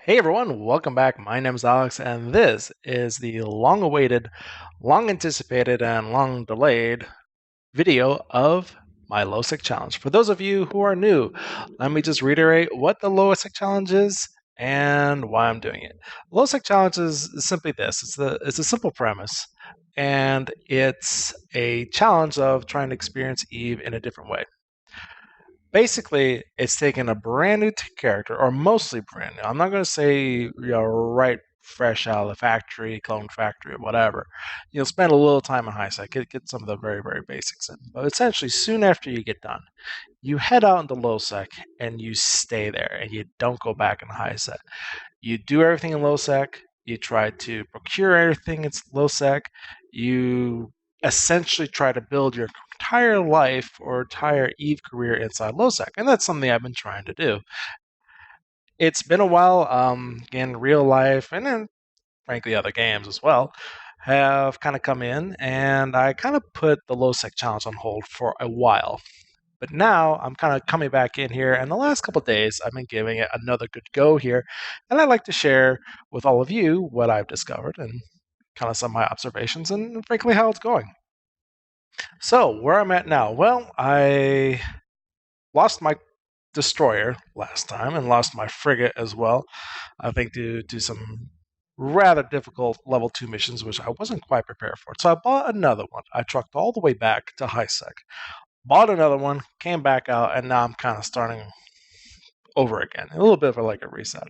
Hey everyone, welcome back. My name is Alex, and this is the long awaited, long anticipated, and long delayed video of my lowsec challenge. For those of you who are new, let me just reiterate what the lowsec challenge is and why I'm doing it. Lowsec challenge is simply this it's a simple premise, and it's a challenge of trying to experience Eve in a different way. Basically, it's taking a brand new character, or mostly brand new. I'm not going to say right fresh out of the factory, clone factory, or whatever. You'll spend a little time in high sec, get some of the very very basics in. But essentially, soon after you get done, you head out into low sec and you stay there, and you don't go back in high sec. You do everything in low sec. You try to procure everything in low sec. You essentially try to build your entire life or entire Eve career inside lowsec, and that's something I've been trying to do. It's been a while. In real life, and then frankly other games as well, have kind of come in, and I kind of put the lowsec challenge on hold for a while. But now I'm kind of coming back in here, and the last couple of days I've been giving it another good go here, and I'd like to share with all of you what I've discovered and kind of some of my observations and frankly how it's going. So, where I'm at now, well, I lost my destroyer last time and lost my frigate as well. I think due to some rather difficult level 2 missions, which I wasn't quite prepared for. So I bought another one. I trucked all the way back to high sec, bought another one, came back out, and now I'm kind of starting over again. A little bit of like a reset.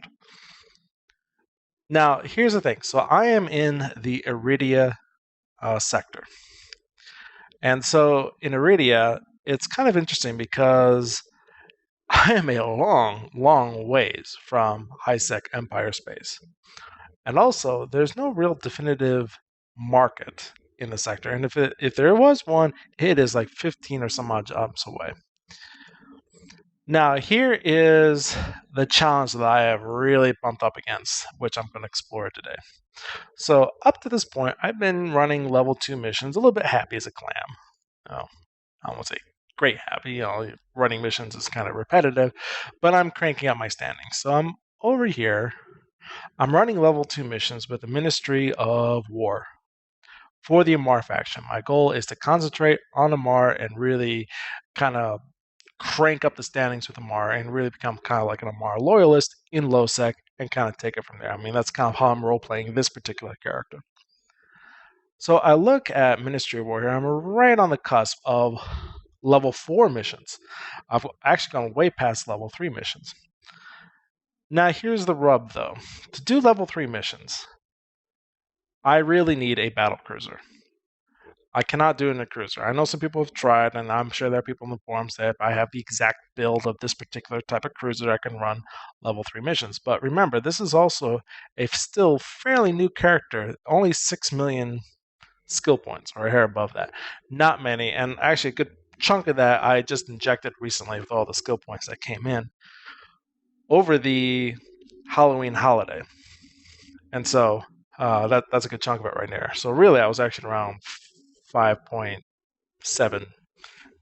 Now, here's the thing. So I am in the Aridia sector. And so in Aridia, it's kind of interesting because I am a long, long ways from high sec Empire space. And also, there's no real definitive market in the sector. And if there was one, it is like 15 or some odd jobs away. Now, here is the challenge that I have really bumped up against, which I'm going to explore today. So, up to this point, I've been running level 2 missions, a little bit happy as a clam. Oh, I won't say great happy. Running missions is kind of repetitive, but I'm cranking up my standings. So, I'm over here. I'm running level 2 missions with the Ministry of War for the Amar faction. My goal is to concentrate on Amar and really kind of crank up the standings with Amar and really become kind of like an Amar loyalist in low sec and kind of take it from there. I mean, that's kind of how I'm role playing this particular character. So I look at Ministry of War here. I'm right on the cusp of level 4 missions. I've actually gone way past level 3 missions. Now, here's the rub though. To do level 3 missions, I really need a battlecruiser. I cannot do it in a cruiser. I know some people have tried, and I'm sure there are people in the forums that if I have the exact build of this particular type of cruiser, I can run level 3 missions. But remember, this is also a still fairly new character, only 6 million skill points, or a hair above that. Not many, and actually a good chunk of that I just injected recently with all the skill points that came in over the Halloween holiday. And so that's a good chunk of it right there. So really, I was actually around 5.7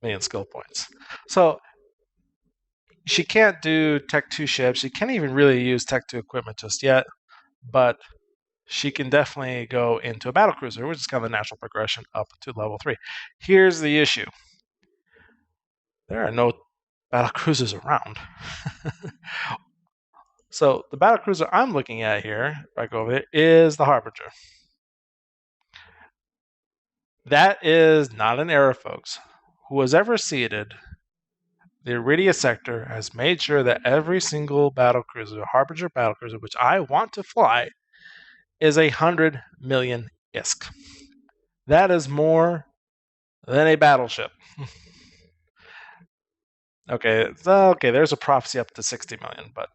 million skill points. So she can't do Tech 2 ships. She can't even really use Tech 2 equipment just yet, but she can definitely go into a battlecruiser, which is kind of the natural progression up to level 3. Here's the issue. There are no battlecruisers around. So the battlecruiser I'm looking at here, if I go over it, is the Harbinger. That is not an error, folks. Who has ever seeded the Aridia sector has made sure that every single battlecruiser, Harbinger battlecruiser, which I want to fly, is 100 million ISK. That is more than a battleship. Okay, there's a prophecy up to 60 million, but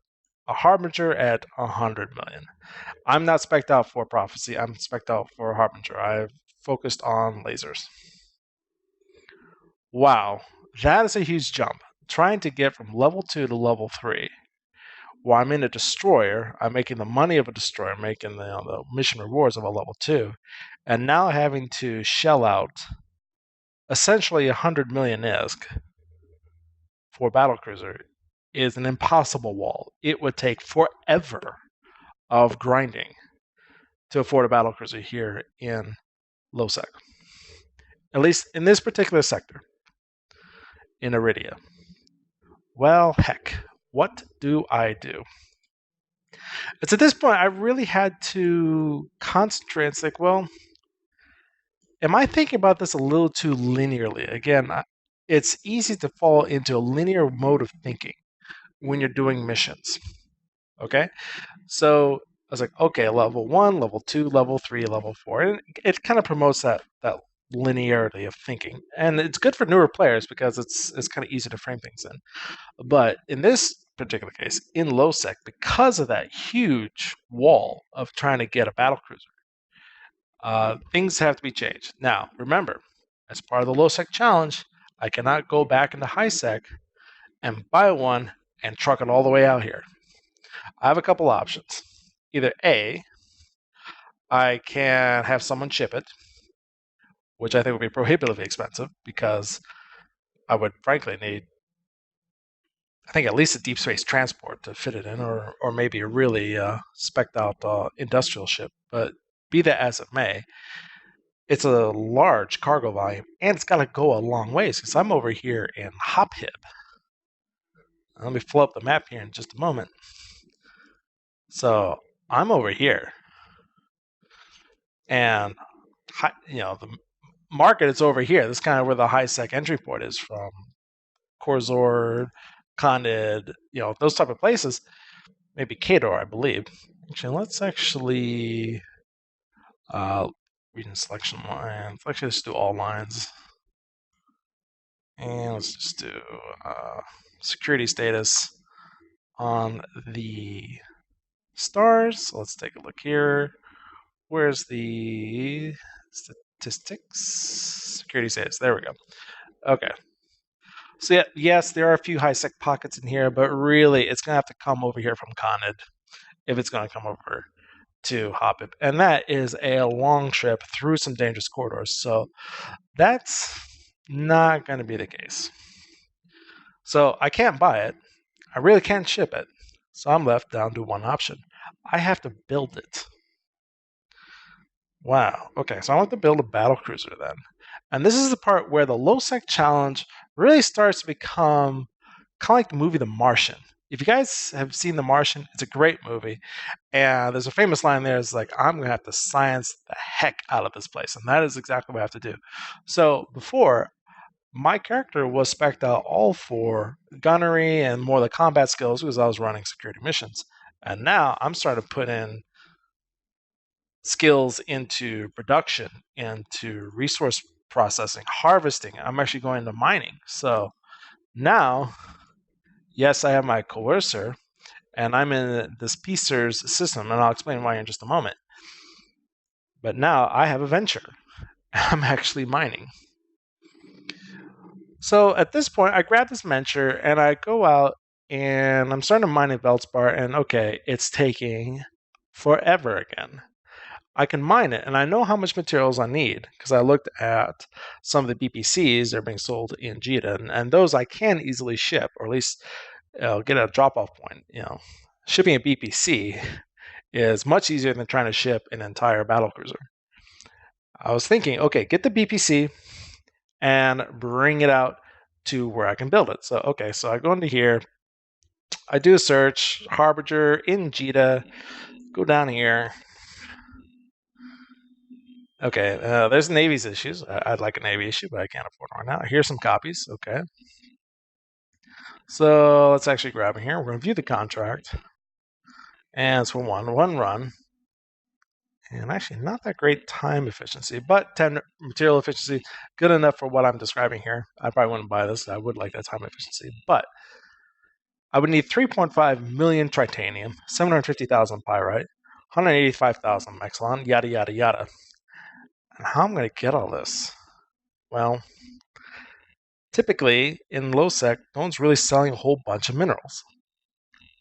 a Harbinger at 100 million. I'm not spec'd out for prophecy. I'm spec'd out for Harbinger. I've focused on lasers. Wow, that is a huge jump. Trying to get from level 2 to level 3. While I'm in a destroyer, I'm making the money of a destroyer, making the mission rewards of a level 2, and now having to shell out essentially 100 million ISK for battlecruiser is an impossible wall. It would take forever of grinding to afford a battlecruiser here in lowsec, at least in this particular sector in Aridia. Well, heck, what do I do? It's at this point I really had to concentrate. It's like, well, am I thinking about this a little too linearly? Again, it's easy to fall into a linear mode of thinking when you're doing missions. Okay, so I was like, okay, level 1, level 2, level 3, level 4, and it kind of promotes that linearity of thinking, and it's good for newer players because it's kind of easy to frame things in. But in this particular case, in lowsec, because of that huge wall of trying to get a battlecruiser, things have to be changed. Now, remember, as part of the lowsec challenge, I cannot go back into highsec and buy one and truck it all the way out here. I have a couple options. Either A, I can have someone ship it, which I think would be prohibitively expensive because I would frankly need, I think, at least a deep space transport to fit it in, or maybe a really spec'd out industrial ship. But be that as it may, it's a large cargo volume, and it's got to go a long ways because I'm over here in Hophib. Let me pull up the map here in just a moment. So I'm over here, and the market is over here. This is kind of where the highsec entry port is from. Korzor, Khanid, those type of places. Maybe Kador, I believe. Actually, let's actually region selection lines. Let's actually just do all lines. And let's just do security status on the stars. So let's take a look here. Where's the statistics? Security status. There we go. Okay. So yeah, yes, there are a few highsec pockets in here, but really it's going to have to come over here from Khanid if it's going to come over to Hophib. And that is a long trip through some dangerous corridors. So that's not going to be the case. So I can't buy it. I really can't ship it. So I'm left down to one option. I have to build it. Wow. Okay, so I want to build a battlecruiser then. And this is the part where the lowsec challenge really starts to become kind of like the movie The Martian. If you guys have seen The Martian, it's a great movie. And there's a famous line there. It's like, I'm going to have to science the heck out of this place. And that is exactly what I have to do. So before, my character was spec'd out all for gunnery and more the combat skills because I was running security missions. And now I'm starting to put in skills into production, into resource processing, harvesting. I'm actually going into mining. So now, yes, I have my coercer, and I'm in this PCERS system, and I'll explain why in just a moment. But now I have a venture. I'm actually mining. So at this point, I grab this venture, and I go out, and I'm starting to mine in Veldspar, and okay, it's taking forever again. I can mine it, and I know how much materials I need because I looked at some of the BPCs that are being sold in Jita, and those I can easily ship, or at least get a drop-off point. Shipping a BPC is much easier than trying to ship an entire battlecruiser. I was thinking, okay, get the BPC and bring it out to where I can build it. So, okay, so I go into here, I do a search, Harbinger in Jita, go down here. Okay, there's Navy's issues. I'd like a Navy issue, but I can't afford one right now. Here's some copies. Okay. So let's actually grab it here. We're going to view the contract. And it's for one run. And actually, not that great time efficiency, but 10 material efficiency, good enough for what I'm describing here. I probably wouldn't buy this. I would like that time efficiency. But I would need 3.5 million titanium, 750,000 pyrite, 185,000 mexilon, yada, yada, yada. And how am I going to get all this? Well, typically in lowsec, no one's really selling a whole bunch of minerals.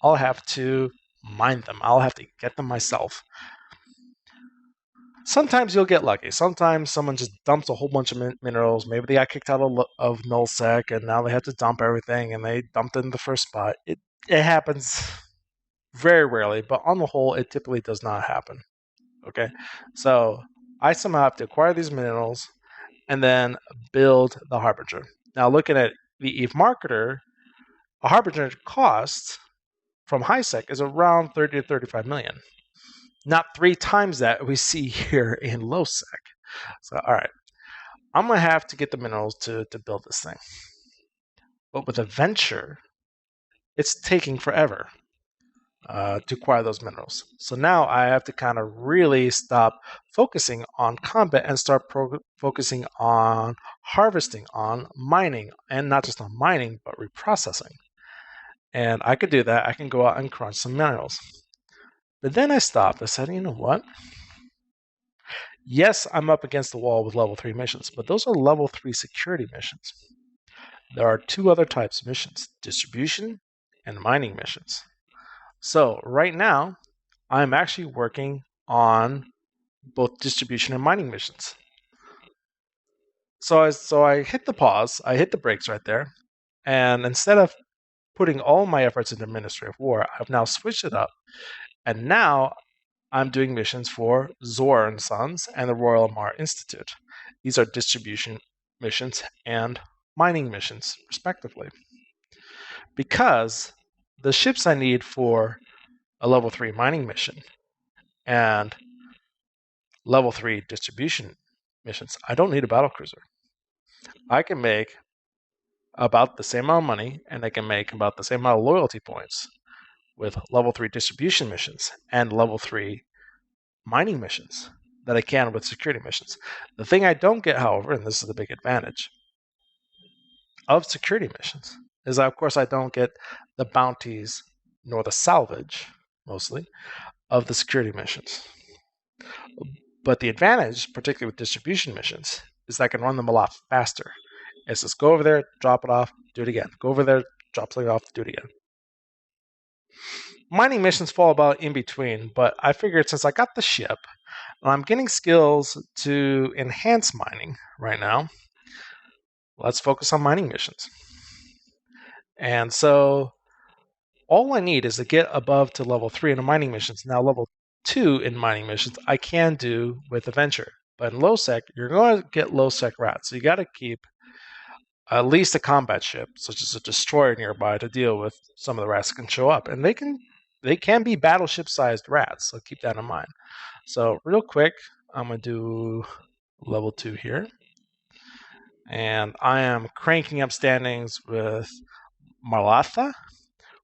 I'll have to mine them. I'll have to get them myself. Sometimes you'll get lucky. Sometimes someone just dumps a whole bunch of minerals. Maybe they got kicked out of nullsec and now they have to dump everything and they dumped it in the first spot. It happens. very rarely, but on the whole, it typically does not happen. Okay, so I somehow have to acquire these minerals and then build the Harbinger. Now, looking at the Eve Marketer, a Harbinger cost from HiSec is around 30 to 35 million. Not 3 times that we see here in lowsec. So, all right, I'm going to have to get the minerals to build this thing. But with a venture, it's taking forever to acquire those minerals. So now I have to kind of really stop focusing on combat and start focusing on harvesting, on mining, and not just on mining, but reprocessing. And I could do that. I can go out and crunch some minerals. But then I stopped. I said, you know what? Yes, I'm up against the wall with level 3 missions, but those are level 3 security missions. There are 2 other types of missions, distribution and mining missions. So right now, I'm actually working on both distribution and mining missions. So I hit the pause, I hit the brakes right there, and instead of putting all my efforts into Ministry of War, I've now switched it up, and now I'm doing missions for Zor and Sons and the Royal Amar Institute. These are distribution missions and mining missions, respectively. Because the ships I need for a level 3 mining mission and level 3 distribution missions, I don't need a battlecruiser. I can make about the same amount of money and I can make about the same amount of loyalty points with level 3 distribution missions and level 3 mining missions that I can with security missions. The thing I don't get, however, and this is the big advantage of security missions, is of course I don't get the bounties nor the salvage, mostly, of the security missions. But the advantage, particularly with distribution missions, is that I can run them a lot faster. It's just go over there, drop it off, do it again. Go over there, drop something off, do it again. Mining missions fall about in between, but I figured since I got the ship, and I'm getting skills to enhance mining right now, let's focus on mining missions. And so all I need is to get above to level 3 in the mining missions. Now level 2 in mining missions I can do with Adventure. But in lowsec, you're going to get lowsec rats. So you got to keep at least a combat ship, such as a destroyer nearby, to deal with some of the rats that can show up. And they can be battleship-sized rats, so keep that in mind. So real quick, I'm going to do level 2 here. And I am cranking up standings with Marlatha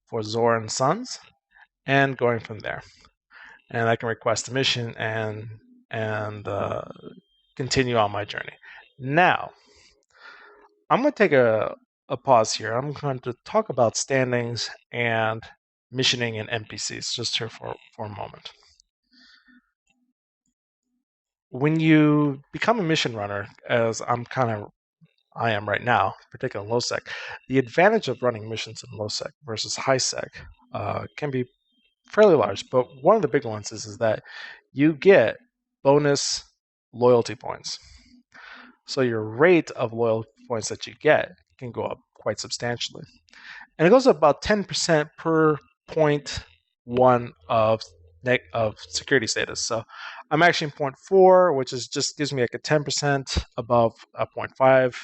for Zor and Sons, and going from there. And I can request a mission and continue on my journey. Now, I'm going to take a pause here. I'm going to talk about standings and missioning and NPCs just here for a moment. When you become a mission runner, as I am right now, particularly in lowsec, the advantage of running missions in lowsec versus highsec can be fairly large. But one of the big ones is that you get bonus loyalty points. So your rate of loyalty points that you get can go up quite substantially. And it goes up about 10% per 0.1 of security status. So I'm actually in 0.4, which is just gives me like a 10% above a 0.5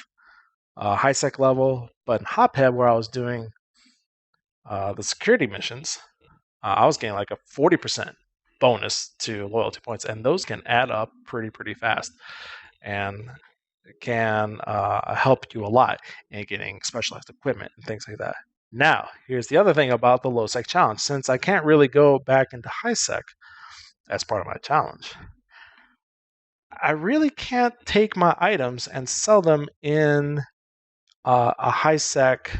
high sec level. But in Hophead, where I was doing the security missions, I was getting like a 40% bonus to loyalty points, and those can add up pretty fast, and can help you a lot in getting specialized equipment and things like that. Now, here's the other thing about the low sec challenge. Since I can't really go back into high sec as part of my challenge, I really can't take my items and sell them in a high sec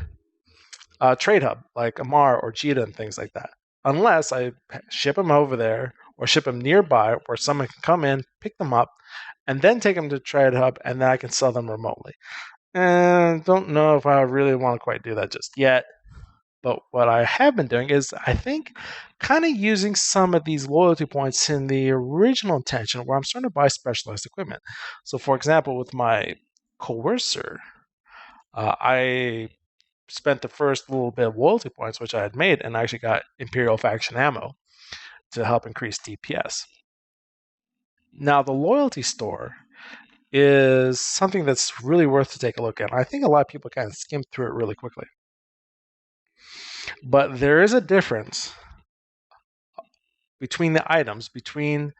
trade hub like Amar or Cheetah and things like that, unless I ship them over there or ship them nearby where someone can come in, pick them up, and then take them to trade hub, and then I can sell them remotely. And don't know if I really want to quite do that just yet. But what I have been doing is, I think, kind of using some of these loyalty points in the original intention where I'm starting to buy specialized equipment. So, for example, with my coercer, I spent the first little bit of loyalty points, which I had made, and I actually got Imperial faction ammo to help increase DPS. Now, the loyalty store is something that's really worth to take a look at. I think a lot of people kind of skim through it really quickly. But there is a difference between the items, between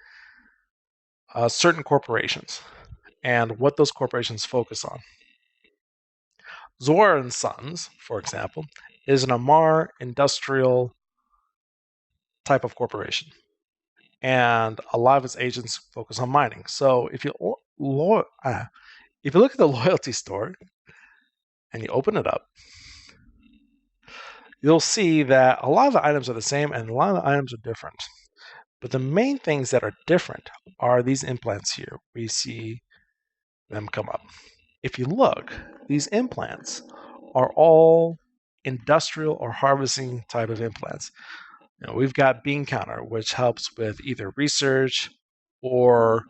certain corporations, and what those corporations focus on. Zora and Sons, for example, is an Amar industrial type of corporation. And a lot of its agents focus on mining. So if you look at the loyalty store and you open it up, you'll see that a lot of the items are the same and a lot of the items are different. But the main things that are different are these implants here. We see them come up. If you look, these implants are all industrial or harvesting type of implants. We've got Bean Counter, which helps with either research or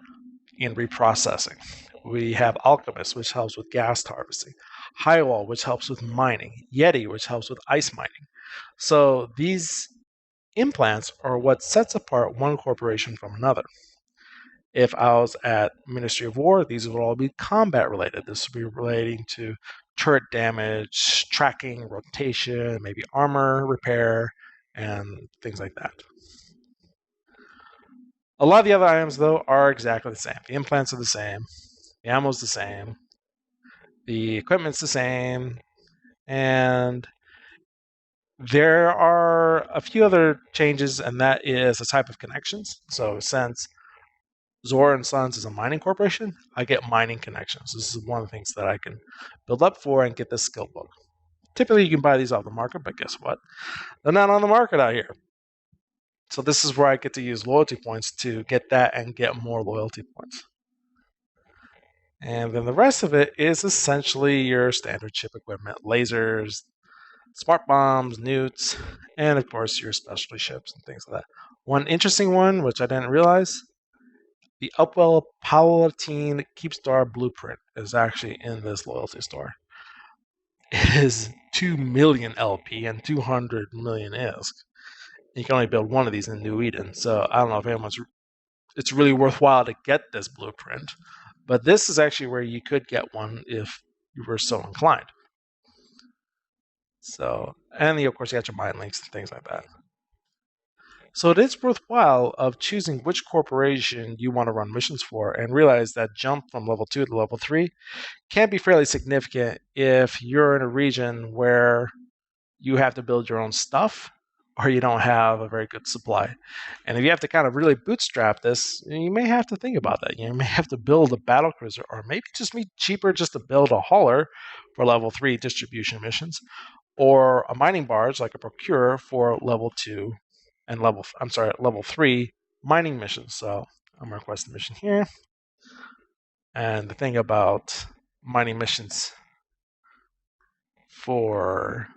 in reprocessing. We have Alchemist, which helps with gas harvesting. Highwall, which helps with mining. Yeti, which helps with ice mining. So these implants are what sets apart one corporation from another. If I was at Ministry of War, these would all be combat related. This would be relating to turret damage, tracking, rotation, maybe armor repair, and things like that. A lot of the other items, though, are exactly the same. The implants are the same. The ammo's the same. The equipment's the same. And there are a few other changes, and that is the type of connections. So since Zora and Sons is a mining corporation, I get mining connections. This is one of the things that I can build up for and get this skill book. Typically, you can buy these off the market, but guess what? They're not on the market out here. So this is where I get to use loyalty points to get that and get more loyalty points. And then the rest of it is essentially your standard ship equipment, lasers, smart bombs, newts, and of course your specialty ships and things like that. One interesting one, which I didn't realize, the Upwell Palatine Keepstar Blueprint is actually in this loyalty store. It is 2 million LP and 200 million ISK. You can only build one of these in New Eden, so I don't know if it's really worthwhile to get this blueprint, but this is actually where you could get one if you were so inclined. So, and of course you got your mind links and things like that. So it is worthwhile of choosing which corporation you want to run missions for and realize that jump from level 2 to level 3 can be fairly significant if you're in a region where you have to build your own stuff or you don't have a very good supply. And if you have to kind of really bootstrap this, you may have to think about that. You may have to build a battlecruiser, or maybe just be cheaper just to build a hauler for level 3 distribution missions, or a mining barge like a procurer for level 2 and level 3 mining missions. So I'm going to request a mission here. And the thing about mining missions for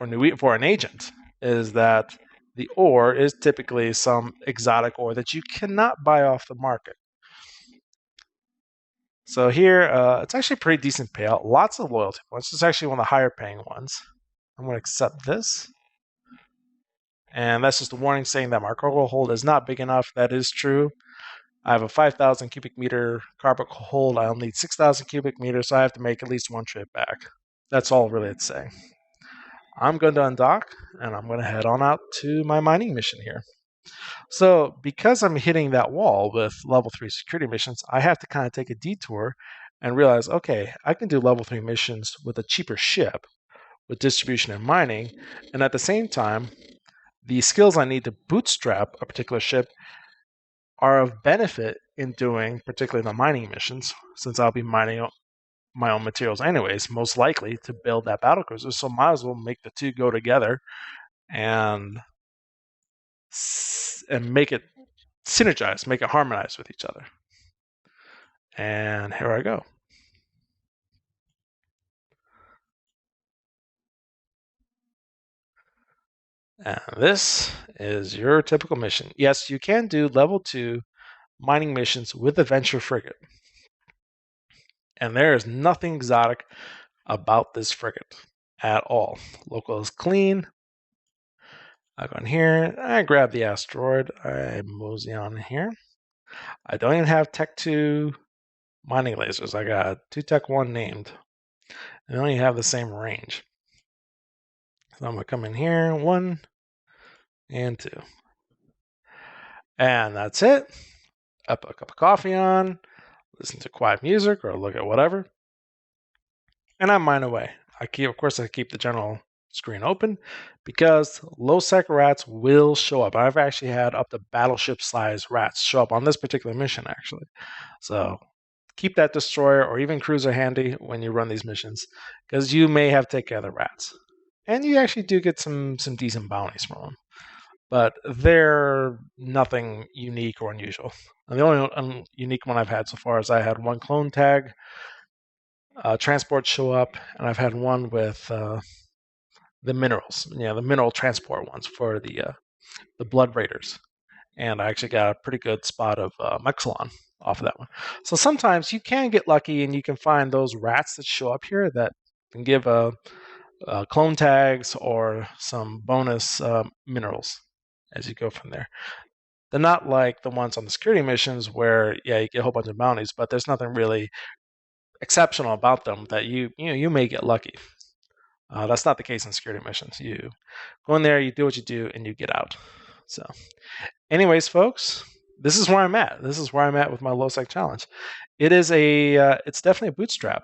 an agent is that the ore is typically some exotic ore that you cannot buy off the market. So here, it's actually a pretty decent payout. Lots of loyalty points. It's actually one of the higher paying ones. I'm going to accept this. And that's just a warning saying that my cargo hold is not big enough. That is true. I have a 5,000 cubic meter cargo hold. I'll need 6,000 cubic meters, so I have to make at least one trip back. That's all really it's saying. I'm going to undock, and I'm going to head on out to my mining mission here. So because I'm hitting that wall with level 3 security missions, I have to kind of take a detour and realize, okay, I can do level 3 missions with a cheaper ship, with distribution and mining, and at the same time, the skills I need to bootstrap a particular ship are of benefit in doing particularly the mining missions, since I'll be mining my own materials anyways, most likely to build that battlecruiser, so might as well make the two go together and make it synergize, make it harmonize with each other. And here I go. And this is your typical mission. Yes, you can do level 2 mining missions with the Venture Frigate. And there is nothing exotic about this frigate at all. Local is clean. I go in here. I grab the asteroid. I mosey on here. I don't even have Tech 2 mining lasers. I got 2 Tech 1 named. They only have the same range. So I'm going to come in here. 1 and 2. And that's it. I put a cup of coffee on, listen to quiet music or look at whatever, and I mine away. I keep the general screen open because lowsec rats will show up. I've actually had up to battleship size rats show up on this particular mission, actually. So keep that destroyer or even cruiser handy when you run these missions, because you may have to take care of the rats. And you actually do get some decent bounties from them. But they're nothing unique or unusual. And the only unique one I've had so far is I had 1 clone tag transport show up, and I've had one with the minerals, the mineral transport ones for the Blood Raiders. And I actually got a pretty good spot of Mexilon off of that one. So sometimes you can get lucky and you can find those rats that show up here that can give clone tags or some bonus minerals as you go from there. They're not like the ones on the security missions where, you get a whole bunch of bounties, but there's nothing really exceptional about them that you may get lucky. That's not the case in security missions. You go in there, you do what you do, and you get out. So, anyways, folks, this is where I'm at. This is where I'm at with my lowsec challenge. It is it's definitely a bootstrap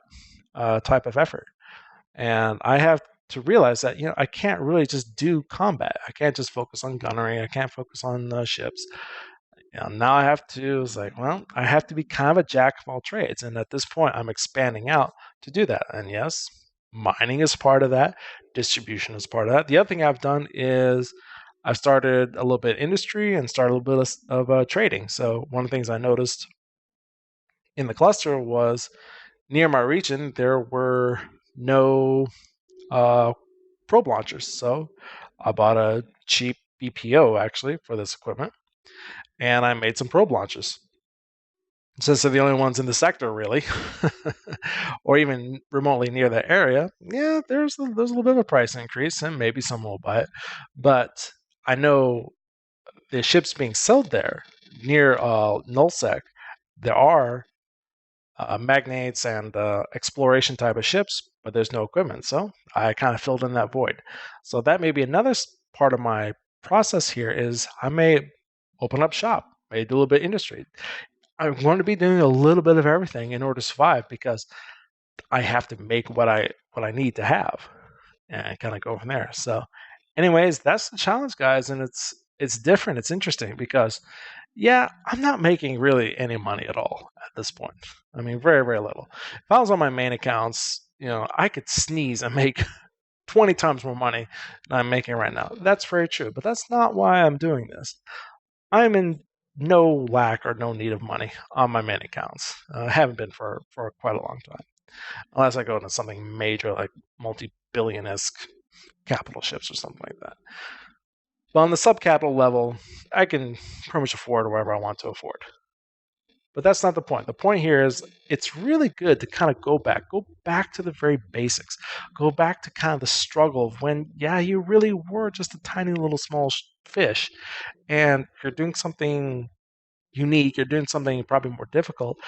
type of effort, and I have to realize that I can't really just do combat. I can't just focus on gunnery. I can't focus on ships. Now I have to. It's like, well, I have to be kind of a jack of all trades, and at this point, I'm expanding out to do that. And yes, mining is part of that. Distribution is part of that. The other thing I've done is I've started a little bit of industry and started a little bit of trading. So one of the things I noticed in the cluster was near my region there were no probe launchers. So I bought a cheap BPO actually for this equipment, and I made some probe launchers. Since they're the only ones in the sector, really, or even remotely near that area, there's a little bit of a price increase, and maybe someone will buy it. But I know the ships being sold there near nullsec, there are magnates and exploration type of ships, but there's no equipment. So I kind of filled in that void. So that may be another part of my process here is I may open up shop, may do a little bit of industry. I'm going to be doing a little bit of everything in order to survive because I have to make what I need to have and kind of go from there. So anyways, that's the challenge, guys, and it's different. It's interesting because I'm not making really any money at all at this point. I mean, very, very little. If I was on my main accounts, I could sneeze and make 20 times more money than I'm making right now. That's very true, but that's not why I'm doing this. I'm in no lack or no need of money on my main accounts. I haven't been for quite a long time, unless I go into something major like multi-billion-esque capital ships or something like that. But on the sub-capital level, I can pretty much afford whatever I want to afford. But that's not the point. The point here is it's really good to kind of go back to the very basics. Go back to kind of the struggle of when, you really were just a tiny little small fish and you're doing something unique, you're doing something probably more difficult,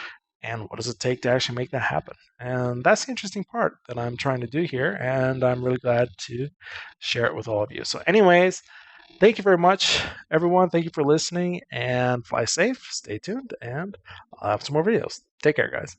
and what does it take to actually make that happen? And that's the interesting part that I'm trying to do here, and I'm really glad to share it with all of you. So anyways, thank you very much, everyone. Thank you for listening, and fly safe, stay tuned, and I'll have some more videos. Take care, guys.